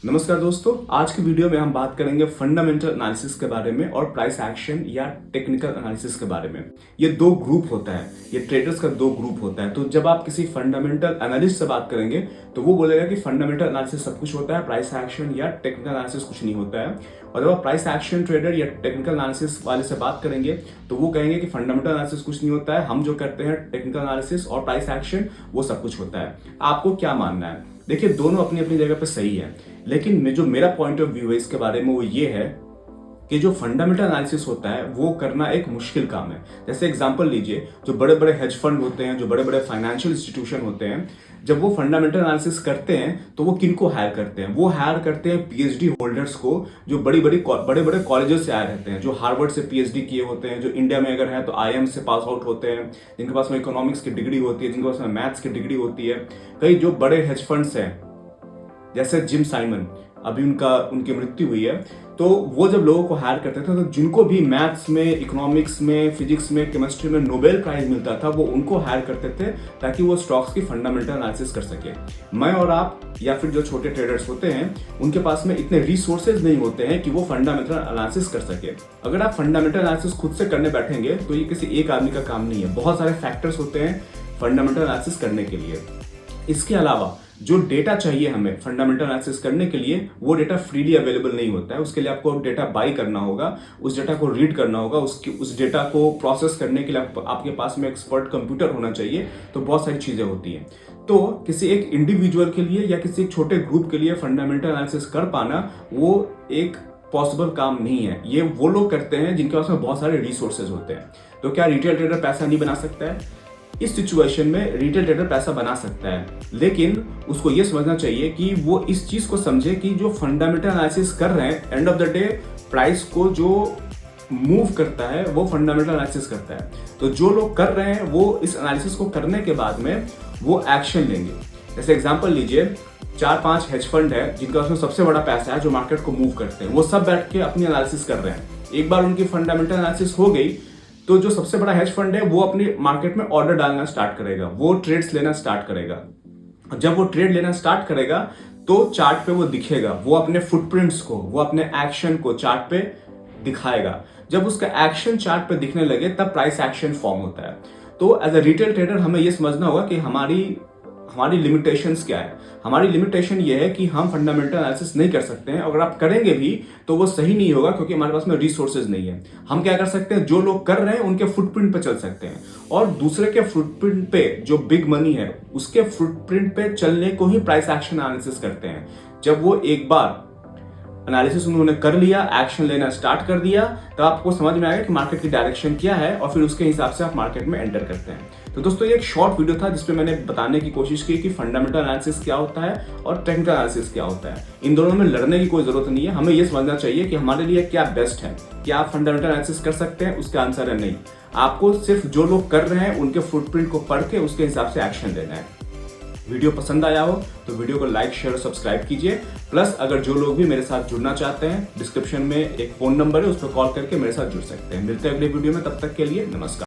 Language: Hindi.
नमस्कार दोस्तों, आज की वीडियो में हम बात करेंगे फंडामेंटल एनालिसिस के बारे में और प्राइस एक्शन या टेक्निकल एनालिसिस के बारे में। ये दो ग्रुप होता है, ये ट्रेडर्स का दो ग्रुप होता है। तो जब आप किसी फंडामेंटल एनालिस्ट से बात करेंगे तो वो बोलेगा कि फंडामेंटल एनालिसिस सब कुछ होता है, प्राइस एक्शन या टेक्निकल एनालिसिस कुछ नहीं होता है। और जब आप प्राइस एक्शन ट्रेडर या टेक्निकल एनालिसिस वाले से बात करेंगे तो वो कहेंगे कि फंडामेंटल एनालिसिस कुछ नहीं होता है, हम जो करते हैं टेक्निकल एनालिसिस और प्राइस एक्शन वो सब कुछ होता है। आपको क्या मानना है? देखिए, दोनों अपनी अपनी जगह पे सही है, लेकिन जो मेरा पॉइंट ऑफ व्यू है इसके बारे में वो ये है कि जो फंडामेंटल एनालिसिस होता है वो करना एक मुश्किल काम है। जैसे एग्जांपल लीजिए, जो बड़े बड़े हेज फंड होते हैं, जो बड़े बड़े फाइनेंशियल इंस्टीट्यूशन होते हैं, जब वो फंडामेंटल एनालिसिस करते हैं तो वो किनको हायर करते हैं? वो हायर करते हैं पीएचडी होल्डर्स को, जो बड़े बड़े कॉलेजेस से आए रहते हैं, जो हार्वर्ड से पीएचडी किए होते हैं, जो इंडिया में अगर है तो आईएम से पास आउट होते हैं, जिनके पास में इकोनॉमिक्स की डिग्री होती है, जिनके पास में मैथ्स की डिग्री होती है। कई जो बड़े हेज फंड्स हैं जैसे जिम साइमन, अभी उनकी मृत्यु हुई है, तो वो जब लोगों को हायर करते थे तो जिनको भी मैथ्स में, इकोनॉमिक्स में, फिजिक्स में, केमिस्ट्री में नोबेल प्राइज मिलता था वो उनको हायर करते थे ताकि वो स्टॉक्स की फंडामेंटल एनालिसिस कर सके। मैं और आप या फिर जो छोटे ट्रेडर्स होते हैं उनके पास में इतने रिसोर्सेज नहीं होते हैं कि वो फंडामेंटल एनालिसिस कर सके। अगर आप फंडामेंटल एनालिसिस खुद से करने बैठेंगे तो ये किसी एक आदमी का काम नहीं है, बहुत सारे फैक्टर्स होते हैं फंडामेंटल एनालिसिस करने के लिए। इसके अलावा जो डेटा चाहिए हमें फंडामेंटल एनालिसिस करने के लिए वो डेटा फ्रीली अवेलेबल नहीं होता है। उसके लिए आपको डेटा बाई करना होगा, उस डेटा को रीड करना होगा, उस डेटा को प्रोसेस करने के लिए आपके पास में एक्सपर्ट कंप्यूटर होना चाहिए। तो बहुत सारी चीजें होती हैं। तो किसी एक इंडिविजुअल के लिए या किसी एक छोटे ग्रुप के लिए फंडामेंटल एनालिसिस कर पाना वो एक पॉसिबल काम नहीं है। ये वो लोग करते हैं जिनके पास में बहुत सारे रिसोर्सेज होते हैं। तो क्या रिटेल ट्रेडर पैसा नहीं बना सकता है? इस सिचुएशन में रिटेल ट्रेडर पैसा बना सकता है, लेकिन उसको यह समझना चाहिए कि वो इस चीज को समझे कि जो फंडामेंटल एनालिसिस कर रहे हैं, end of the day price को जो मूव करता है वो फंडामेंटल एनालिसिस करता है। तो जो लोग कर रहे हैं वो इस एनालिसिस को करने के बाद में वो एक्शन लेंगे। जैसे एग्जांपल लीजिए, 4-5 हेज फंड है जिनका उसमें सबसे बड़ा पैसा है, जो मार्केट को मूव करते हैं, वो सब बैठ के अपनी एनालिसिस कर रहे हैं। एक बार उनकी फंडामेंटल एनालिसिस हो गई तो जो सबसे बड़ा हेज फंड है वो अपनी मार्केट में ऑर्डर डालना स्टार्ट करेगा, वो ट्रेड्स लेना स्टार्ट करेगा। और जब वो ट्रेड लेना स्टार्ट करेगा तो चार्ट पे वो दिखेगा, वो अपने फुटप्रिंट्स को, वो अपने एक्शन को चार्ट पे दिखाएगा। जब उसका एक्शन चार्ट पे दिखने लगे तब प्राइस एक्शन फॉर्म होता है। तो एज अ रिटेल ट्रेडर हमें ये समझना होगा कि हमारी लिमिटेशंस क्या है। हमारी लिमिटेशन ये है कि हम फंडामेंटल एनालिसिस नहीं कर सकते हैं। अगर आप करेंगे भी तो वो सही नहीं होगा क्योंकि हमारे पास में रिसोर्सेज नहीं है। हम क्या कर सकते हैं, जो लोग कर रहे हैं उनके फुटप्रिंट पे चल सकते हैं, और दूसरे के फुटप्रिंट पे, जो बिग मनी है उसके फुटप्रिंट पे चलने को ही प्राइस एक्शन एनालिसिस करते हैं। जब वो एक बार एनालिसिस उन्होंने कर लिया, एक्शन लेना स्टार्ट कर दिया, तो आपको समझ में आएगा कि मार्केट की डायरेक्शन क्या है और फिर उसके हिसाब से आप मार्केट में एंटर करते हैं। तो दोस्तों, ये एक शॉर्ट वीडियो था जिसपे मैंने बताने की कोशिश की कि फंडामेंटल एनालिसिस क्या होता है और टेक्निकल एनालिसिस क्या होता है। इन दोनों में लड़ने की कोई जरूरत नहीं है। हमें यह समझना चाहिए कि हमारे लिए क्या बेस्ट है। क्या आप फंडामेंटल एनालिसिस कर सकते हैं? उसका आंसर है नहीं। आपको सिर्फ जो लोग कर रहे हैं उनके फुटप्रिंट को पढ़ के उसके हिसाब से एक्शन लेना है। वीडियो पसंद आया हो तो वीडियो को लाइक, शेयर और सब्सक्राइब कीजिए। प्लस अगर जो लोग भी मेरे साथ जुड़ना चाहते हैं, डिस्क्रिप्शन में एक फोन नंबर है, उस पर कॉल करके मेरे साथ जुड़ सकते हैं। मिलते हैं अगले वीडियो में, तब तक के लिए नमस्कार।